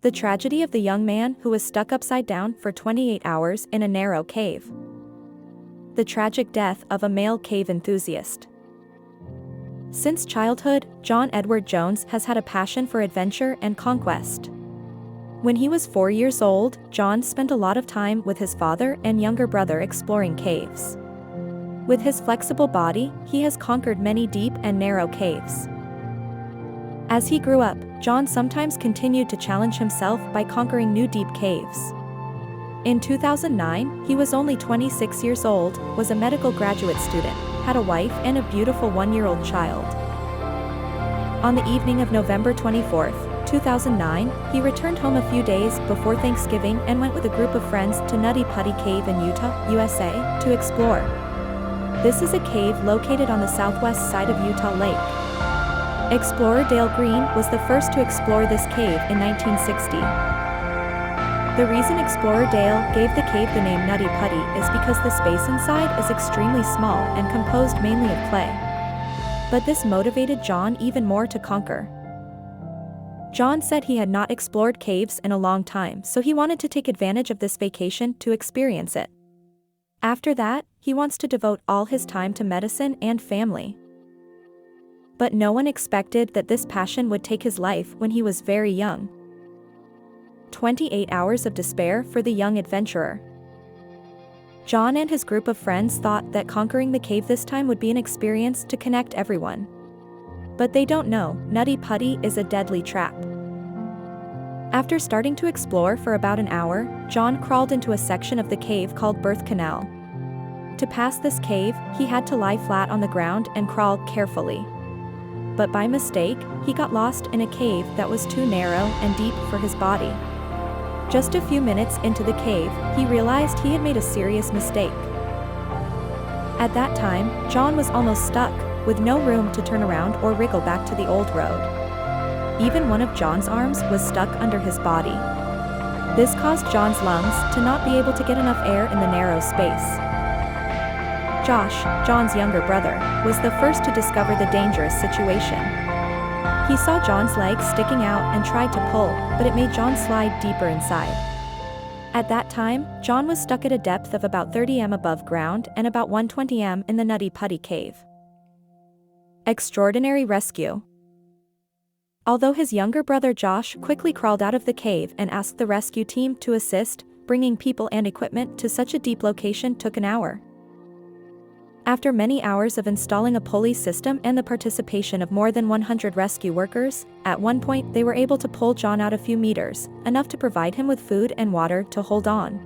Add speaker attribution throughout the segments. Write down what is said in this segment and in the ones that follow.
Speaker 1: The tragedy of the young man who was stuck upside down for 28 hours in a narrow cave. The tragic death of a male cave enthusiast. Since childhood, John Edward Jones has had a passion for adventure and conquest. When he was 4 years old, John spent a lot of time with his father and younger brother exploring caves. With his flexible body, he has conquered many deep and narrow caves. As he grew up, John sometimes continued to challenge himself by conquering new deep caves. In 2009, he was only 26 years old, was a medical graduate student, had a wife and a beautiful 1-year-old child. On the evening of November 24, 2009, he returned home a few days before Thanksgiving and went with a group of friends to Nutty Putty Cave in Utah, USA, to explore. This is a cave located on the southwest side of Utah Lake. Explorer Dale Green was the first to explore this cave in 1960. The reason Explorer Dale gave the cave the name Nutty Putty is because the space inside is extremely small and composed mainly of clay. But this motivated John even more to conquer. John said he had not explored caves in a long time, so he wanted to take advantage of this vacation to experience it. After that, he wants to devote all his time to medicine and family. But no one expected that this passion would take his life when he was very young. 28 hours of despair for the young adventurer. John and his group of friends thought that conquering the cave this time would be an experience to connect everyone. But they don't know, Nutty Putty is a deadly trap. After starting to explore for about an hour, John crawled into a section of the cave called Birth Canal. To pass this cave, he had to lie flat on the ground and crawl carefully. But by mistake, he got lost in a cave that was too narrow and deep for his body. Just a few minutes into the cave, he realized he had made a serious mistake. At that time, John was almost stuck, with no room to turn around or wriggle back to the old road. Even one of John's arms was stuck under his body. This caused John's lungs to not be able to get enough air in the narrow space. Josh, John's younger brother, was the first to discover the dangerous situation. He saw John's legs sticking out and tried to pull, but it made John slide deeper inside. At that time, John was stuck at a depth of about 30 m above ground and about 120 m in the Nutty Putty Cave. Extraordinary rescue. Although his younger brother Josh quickly crawled out of the cave and asked the rescue team to assist, bringing people and equipment to such a deep location took an hour. After many hours of installing a pulley system and the participation of more than 100 rescue workers, at one point they were able to pull John out a few meters, enough to provide him with food and water to hold on.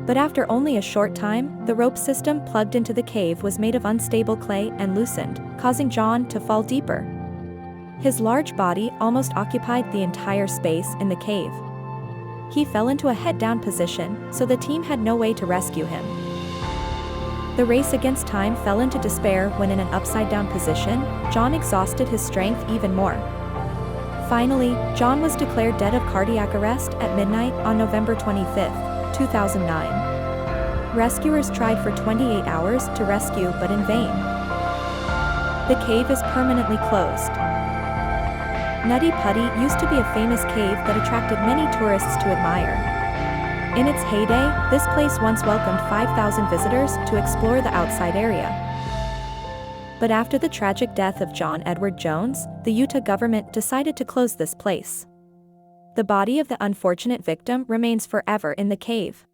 Speaker 1: But after only a short time, the rope system plugged into the cave was made of unstable clay and loosened, causing John to fall deeper. His large body almost occupied the entire space in the cave. He fell into a head-down position, so the team had no way to rescue him. The race against time fell into despair when in an upside-down position, John exhausted his strength even more. Finally, John was declared dead of cardiac arrest at midnight on November 25, 2009. Rescuers tried for 28 hours to rescue but in vain. The cave is permanently closed. Nutty Putty used to be a famous cave that attracted many tourists to admire. In its heyday, this place once welcomed 5,000 visitors to explore the outside area. But after the tragic death of John Edward Jones, the Utah government decided to close this place. The body of the unfortunate victim remains forever in the cave.